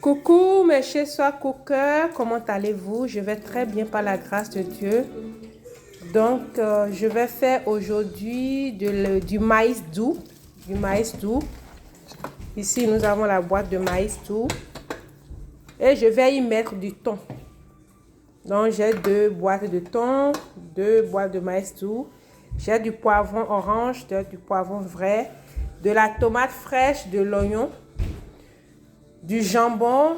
Coucou mes chez soi cookers, comment allez-vous? Je vais très bien par la grâce de Dieu. Donc, je vais faire aujourd'hui du maïs doux. Du maïs doux. Ici, nous avons la boîte de maïs doux. Et je vais y mettre du thon. Donc, j'ai 2 boîtes de thon, 2 boîtes de maïs doux. J'ai du poivron orange, du poivron vrai, de la tomate fraîche, de l'oignon, du jambon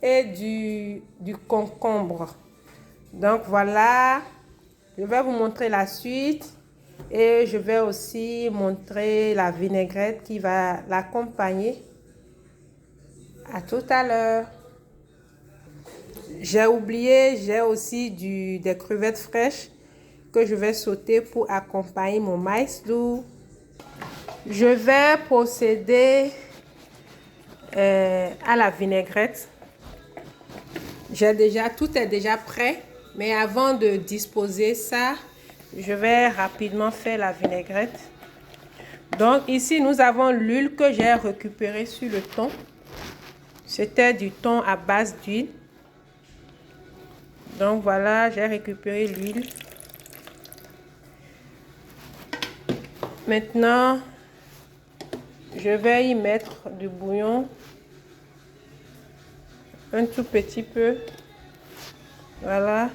et du concombre. Donc voilà, je vais vous montrer la suite et je vais aussi montrer la vinaigrette qui va l'accompagner. À tout à l'heure. J'ai oublié, j'ai aussi des crevettes fraîches que je vais sauter pour accompagner mon maïs doux. Je vais procéder à la vinaigrette. Tout est déjà prêt, mais avant de disposer ça, je vais rapidement faire la vinaigrette. Donc ici, nous avons l'huile que j'ai récupérée sur le thon. C'était du thon à base d'huile. Donc voilà, j'ai récupéré l'huile. Maintenant, je vais y mettre du bouillon. Un tout petit peu. Voilà.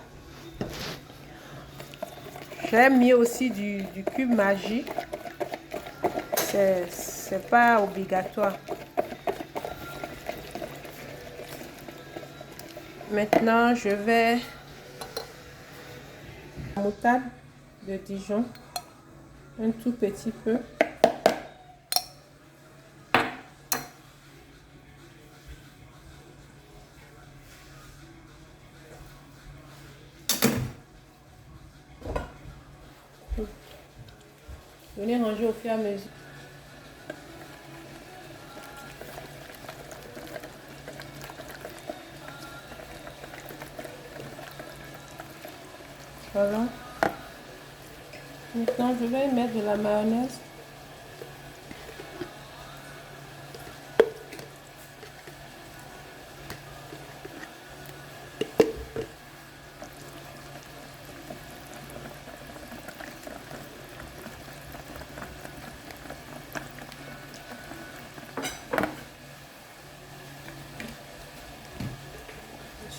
J'ai mis aussi du cube magique. C'est pas obligatoire. Maintenant, je vais la moutarde de Dijon. Un tout petit peu. Venez ranger au fur et à mesure. Voilà. Maintenant, je vais mettre de la mayonnaise.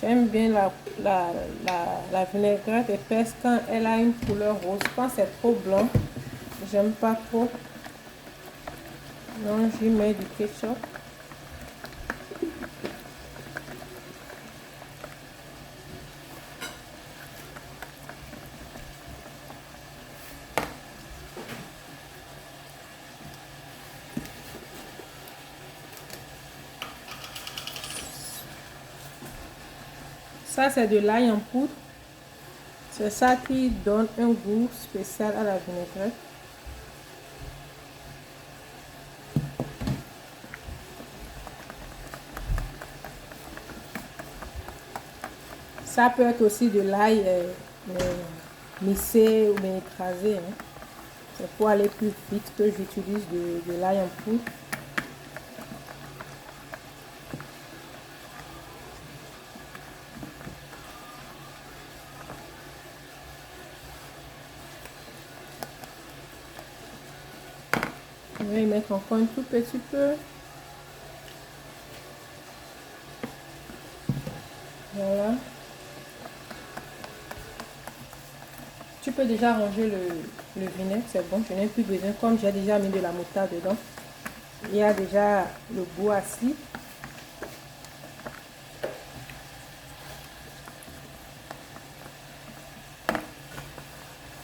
J'aime bien la vinaigrette épaisse quand elle a une couleur rose. Quand c'est trop blanc, j'aime pas trop. Donc, j'y mets du ketchup. Ça, c'est de l'ail en poudre. C'est ça qui donne un goût spécial à la vinaigrette. Ça peut être aussi de l'ail mixé ou bien écrasé. Hein. C'est pour aller plus vite que j'utilise de l'ail en poudre. Je vais y mettre encore un tout petit peu. Voilà. Tu peux déjà ranger le vinaigre, c'est bon, je n'ai plus besoin. Comme j'ai déjà mis de la moutarde dedans, il y a déjà le goût assis.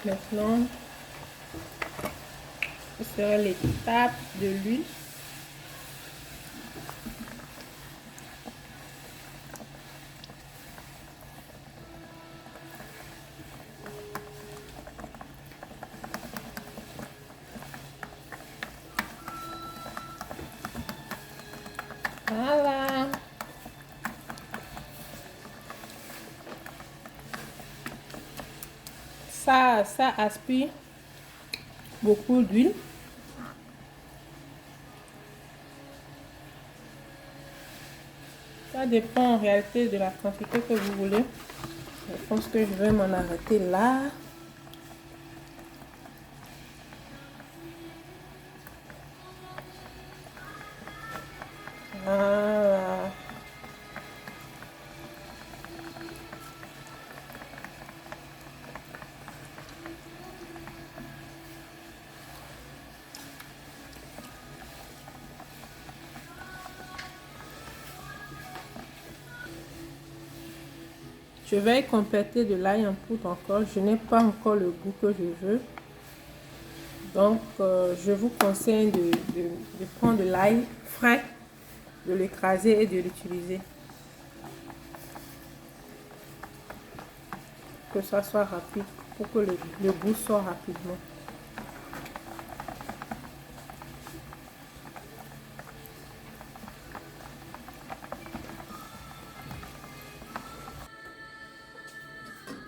Maintenant, ce serait l'étape de l'huile. Voilà. Ça aspire beaucoup d'huile. Ça dépend en réalité de la quantité que vous voulez. Je pense que je vais m'en arrêter là. Voilà. Je vais compléter de l'ail en poudre encore. Je n'ai pas encore le goût que je veux. Donc, je vous conseille de prendre de l'ail frais, de l'écraser et de l'utiliser. Que ça soit rapide, pour que le goût sorte rapidement.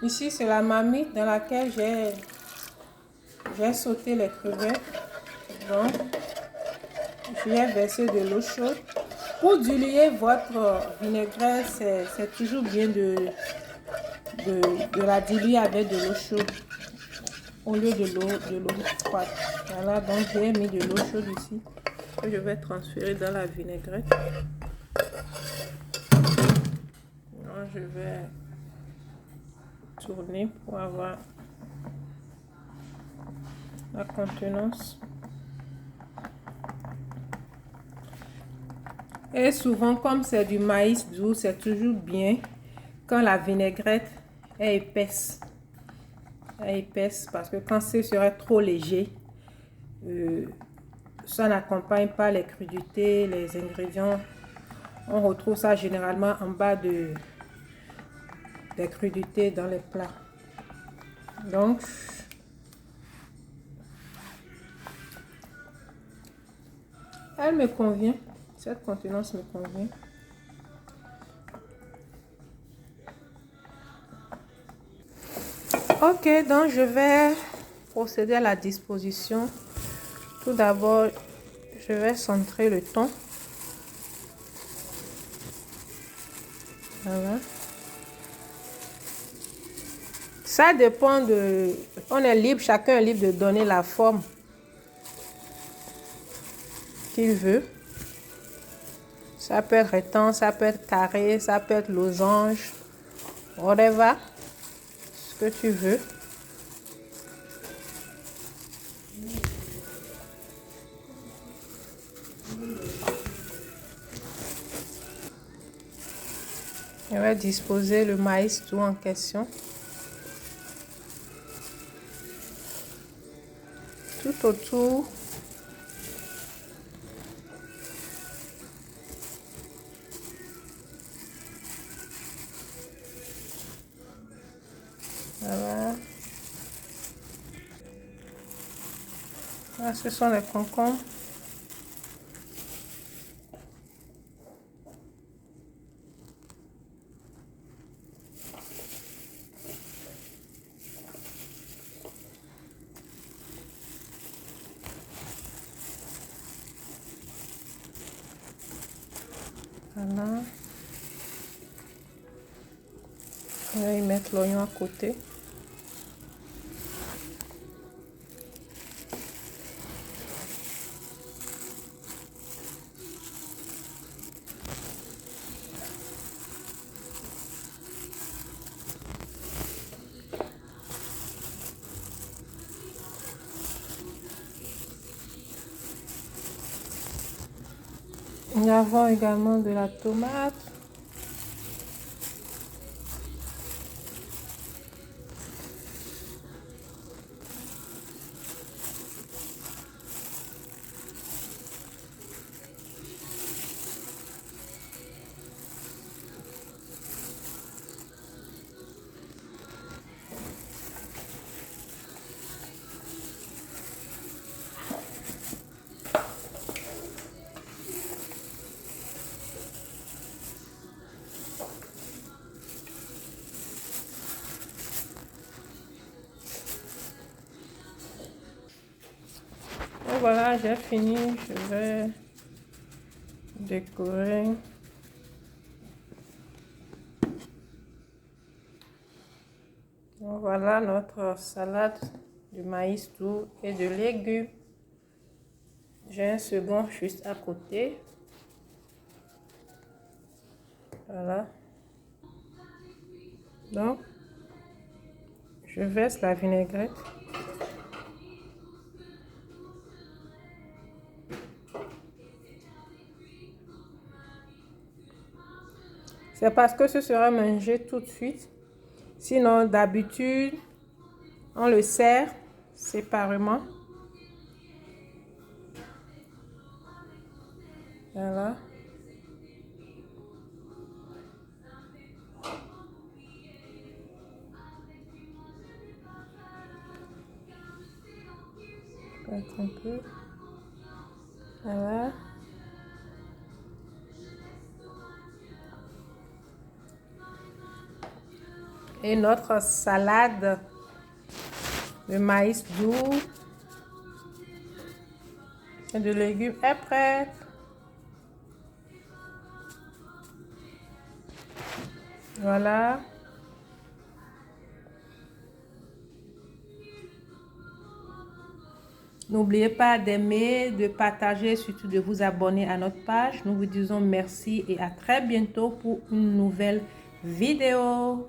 Ici, c'est la marmite dans laquelle j'ai sauté les crevettes. Donc, je vais verser de l'eau chaude. Pour diluer votre vinaigrette, c'est toujours bien de la diluer avec de l'eau chaude au lieu de l'eau froide. Voilà, donc j'ai mis de l'eau chaude ici que je vais transférer dans la vinaigrette. Donc, je vais tourner pour avoir la contenance. Et souvent, comme c'est du maïs doux, c'est toujours bien quand la vinaigrette est épaisse. Épaisse parce que quand ce serait trop léger, ça n'accompagne pas les crudités, les ingrédients. On retrouve ça généralement en bas des crudités dans les plats. Donc, elle me convient. Cette contenance me convient. Ok, donc je vais procéder à la disposition. Tout d'abord, je vais centrer le thon. Voilà. Ça dépend de... On est libre, chacun est libre de donner la forme qu'il veut. Ça peut être rectangle, ça peut être carré, ça peut être losange. Whatever. Ce que tu veux. Je vais disposer le maïs tout en question. Tout autour. Voilà. Là, ce sont les concombres. Voilà. Je vais y mettre l'oignon à côté. Nous avons également de la tomate. Et voilà, j'ai fini. Je vais décorer Voilà notre salade de maïs doux et de légumes. J'ai un second juste à côté. Voilà. Donc, je verse la vinaigrette. C'est parce que ce sera mangé tout de suite. Sinon, d'habitude, on le sert séparément. Voilà. Un peu. Voilà. Et notre salade de maïs doux et de légumes est prête. Voilà. N'oubliez pas d'aimer, de partager, surtout de vous abonner à notre page. Nous vous disons merci et à très bientôt pour une nouvelle vidéo.